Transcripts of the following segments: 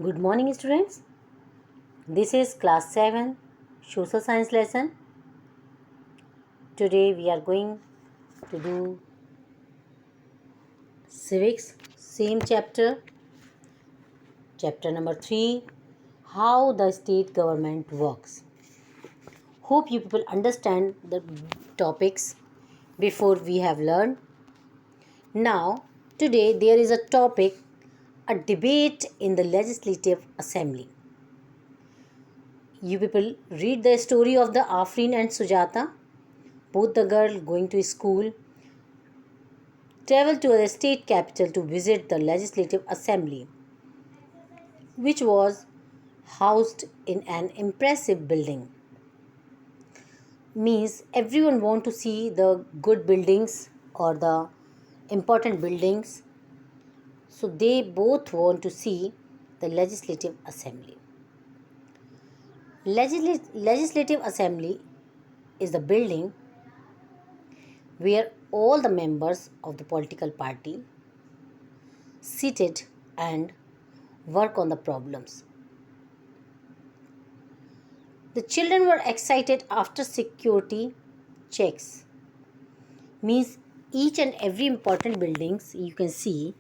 Good morning, students. This is class 7 social science lesson. Today we are going to do civics, same chapter number 3, how the state government works. Hope you people understand the topics before we have learned. Now, today there is a topic, a debate in the Legislative Assembly. You people read the story of the Afrin and Sujata. Both the girls going to school traveled to the state capital to visit the Legislative Assembly, which was housed in an impressive building. Means everyone want to see the good buildings or the important buildings. So they both want to see the Legislative Assembly. Legislative Assembly is the building where all the members of the political party seated and work on the problems. The children were excited after security checks. Means each and every important buildings you can see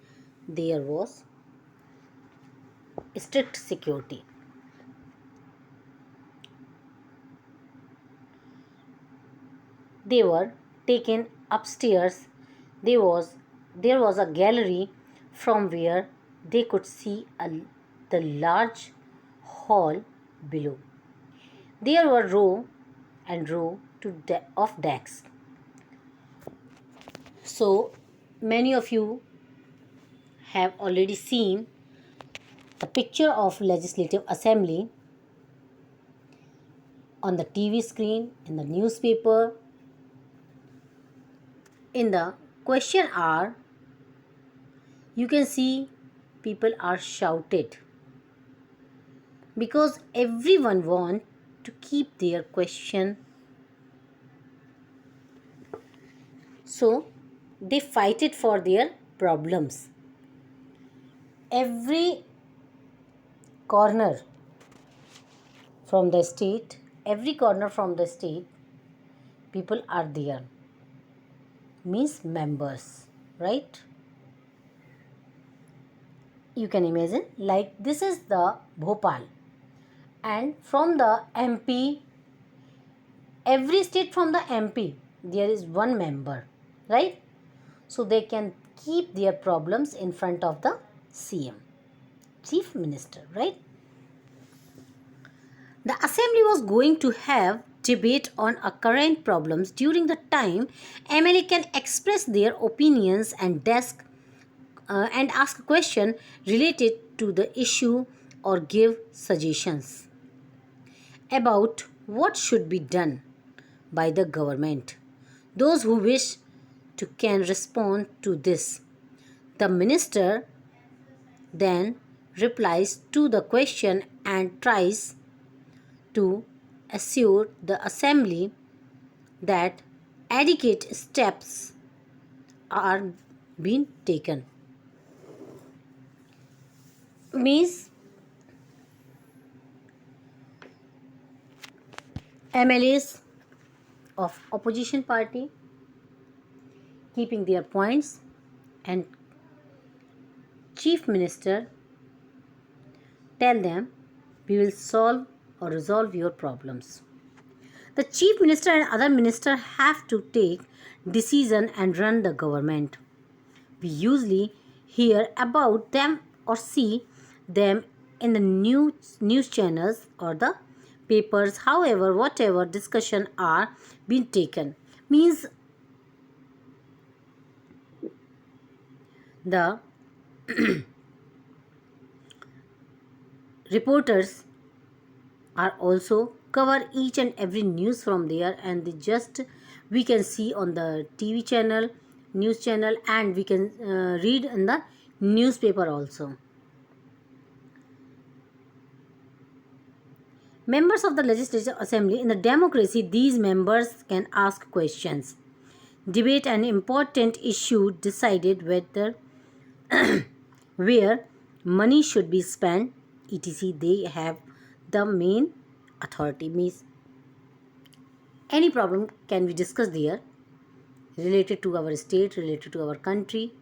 there was strict security. They were taken upstairs. There was a gallery from where they could see the large hall below. There were row and row of desks. So many of you have already seen the picture of Legislative Assembly on the TV screen, in the newspaper. In the question hour, you can see people are shouted because everyone want to keep their question. So they fight it for their problems. Every corner from the state, people are there. Means members, right? You can imagine like this is the Bhopal, and from the MP, every state from the MP there is one member, right? So they can keep their problems in front of the CM, Chief Minister, right? The assembly was going to have debate on a current problems. During the time, MLA can express their opinions and ask a question related to the issue or give suggestions about what should be done by the government. Those who wish to can respond to this. The minister then replies to the question and tries to assure the assembly that adequate steps are being taken. Means MLAs of opposition party keeping their points and chief minister tell them we will solve or resolve your problems. The chief minister and other minister have to take decision and run the government. We usually hear about them or see them in the news channels or the papers. However, whatever discussion are being taken, means the reporters are also cover each and every news from there, and we can see on the TV channel, news channel, and we can read in the newspaper also. Members of the Legislative Assembly, in the democracy, these members can ask questions, debate an important issue, decided whether where money should be spent, etc. They have the main authority. Means any problem can be discussed there, related to our state, related to our country,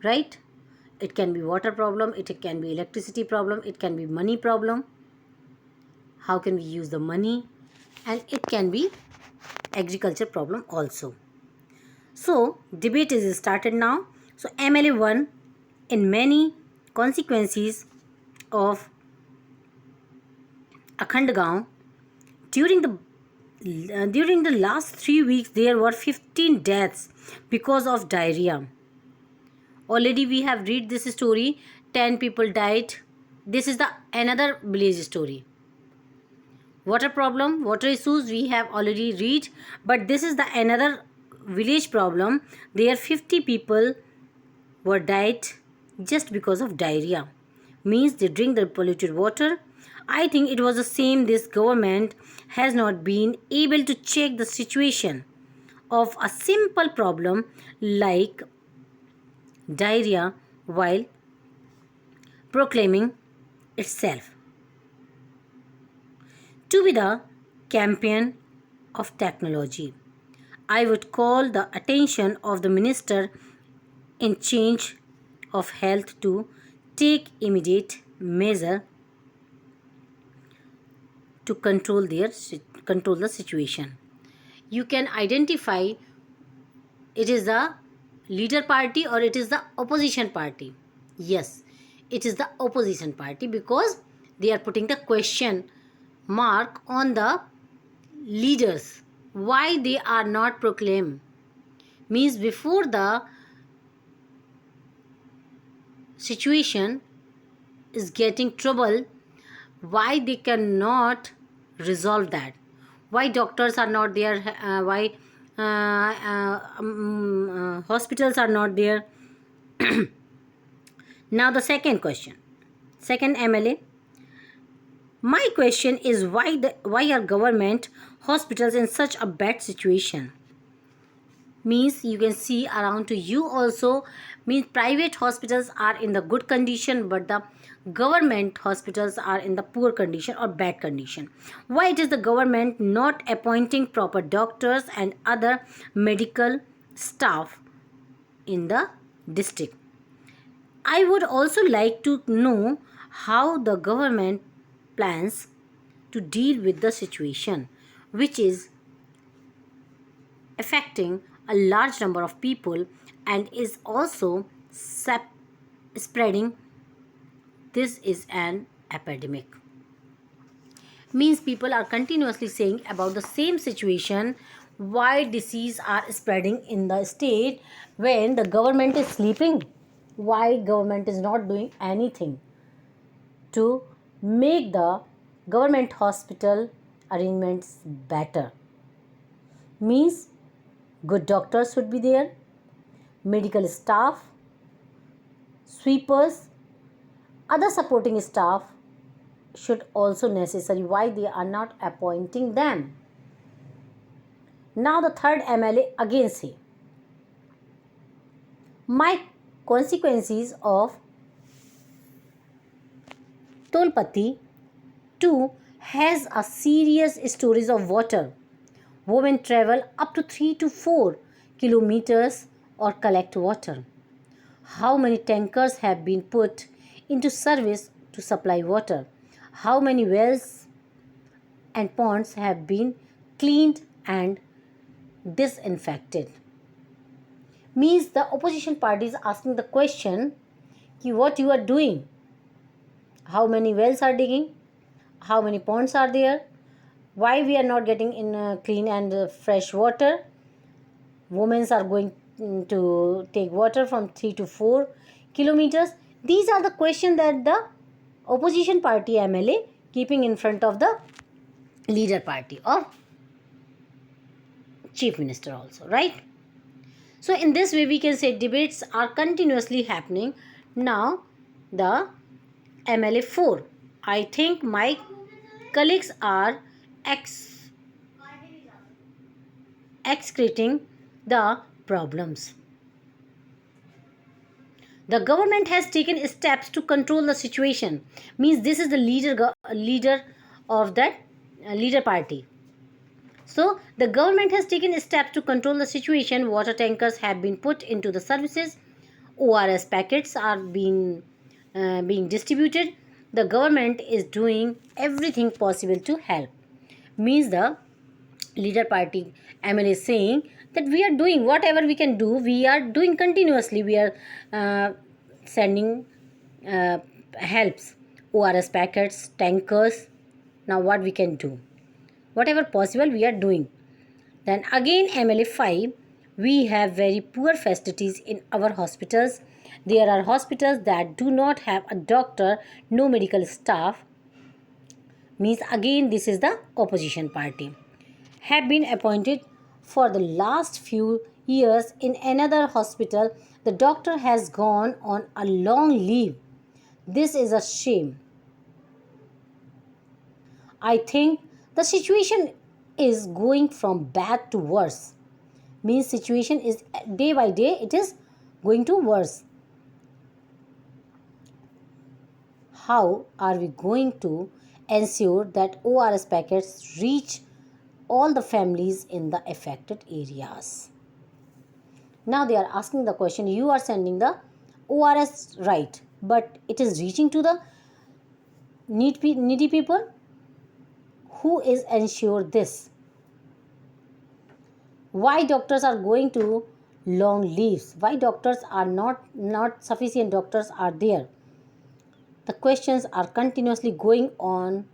right? It can be water problem, it can be electricity problem, it can be money problem, how can we use the money, and it can be agriculture problem also. So debate is started now. So MLA 1, in many consequences of Akhand during the during the last 3 weeks there were 15 deaths because of diarrhea. Already we have read this story. 10 people died. This is the another village story. Water problem, water issues we have already read, but this is the another village problem. There 50 people were died just because of diarrhea. Means they drink the polluted water. I think it was the same. This government has not been able to check the situation of a simple problem like diarrhea while proclaiming itself to be the champion of technology. I would call the attention of the minister in charge of health to take immediate measure to control the situation. You can identify it is the leader party or it is the opposition party. Yes, it is the opposition party because they are putting the question mark on the leaders. Why they are not proclaimed? Means before the situation is getting trouble, why they cannot resolve that? Why doctors are not there? Why hospitals are not there? Now the second question, second MLA. My question is why are government hospitals in such a bad situation? Means you can see around to you also. Means private hospitals are in the good condition but the government hospitals are in the poor condition or bad condition. Why it is the government not appointing proper doctors and other medical staff in the district? I would also like to know how the government plans to deal with the situation which is affecting a large number of people and is also spreading. This is an epidemic. Means people are continuously saying about the same situation, why disease are spreading in the state when the government is sleeping, why government is not doing anything to make the government hospital arrangements better. Means good doctors should be there, medical staff, sweepers, other supporting staff should also necessary. Why they are not appointing them? Now the third MLA again say, my consequences of Tolpati 2 has a serious stories of water. Women travel up to 3 to 4 kilometers or collect water. How many tankers have been put into service to supply water? How many wells and ponds have been cleaned and disinfected? Means the opposition party is asking the question, what you are doing? How many wells are digging? How many ponds are there? Why we are not getting in clean and fresh water? Women are going to take water from 3 to 4 kilometers. These are the questions that the opposition party MLA keeping in front of the leader party of chief minister also, right? So in this way we can say debates are continuously happening. Now the MLA 4, I think my colleagues are excreting the problems. The government has taken steps to control the situation. Means this is the leader of that leader party. So the government has taken steps to control the situation. Water tankers have been put into the services. ORS packets are being distributed. The government is doing everything possible to help. Means the leader party ML is saying that we are doing whatever we can do. We are doing continuously. We are sending uh, helps, ORS packets, tankers. Now what we can do? Whatever possible we are doing. Then again MLA 5, we have very poor facilities in our hospitals. There are hospitals that do not have a doctor, no medical staff. Means again this is the opposition party. Have been appointed for the last few years in another hospital. The doctor has gone on a long leave. This is a shame. I think the situation is going from bad to worse. Means situation is day by day it is going to worse. How are we going to ensure that ORS packets reach all the families in the affected areas? Now they are asking the question, you are sending the ORS right, but it is reaching to the needy people. Who is ensure this? Why doctors are going to long leaves? Why doctors are not sufficient doctors are there? The questions are continuously going on.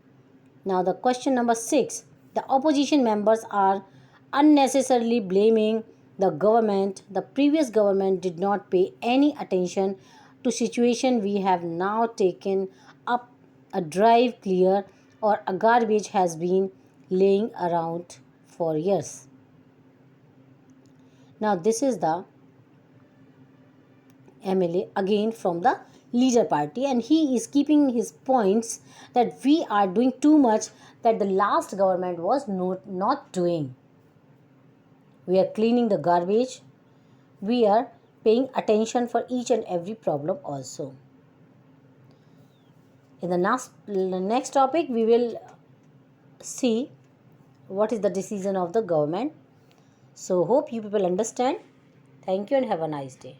Now the question number 6. The opposition members are unnecessarily blaming the government. The previous government did not pay any attention to situation. We have now taken up a drive clear or a garbage has been laying around for years. Now this is the MLA again from the leader party, and he is keeping his points that we are doing too much that the last government was not doing. We are cleaning the garbage. We are paying attention for each and every problem also. In the next topic, we will see what is the decision of the government. So hope you people understand. Thank you and have a nice day.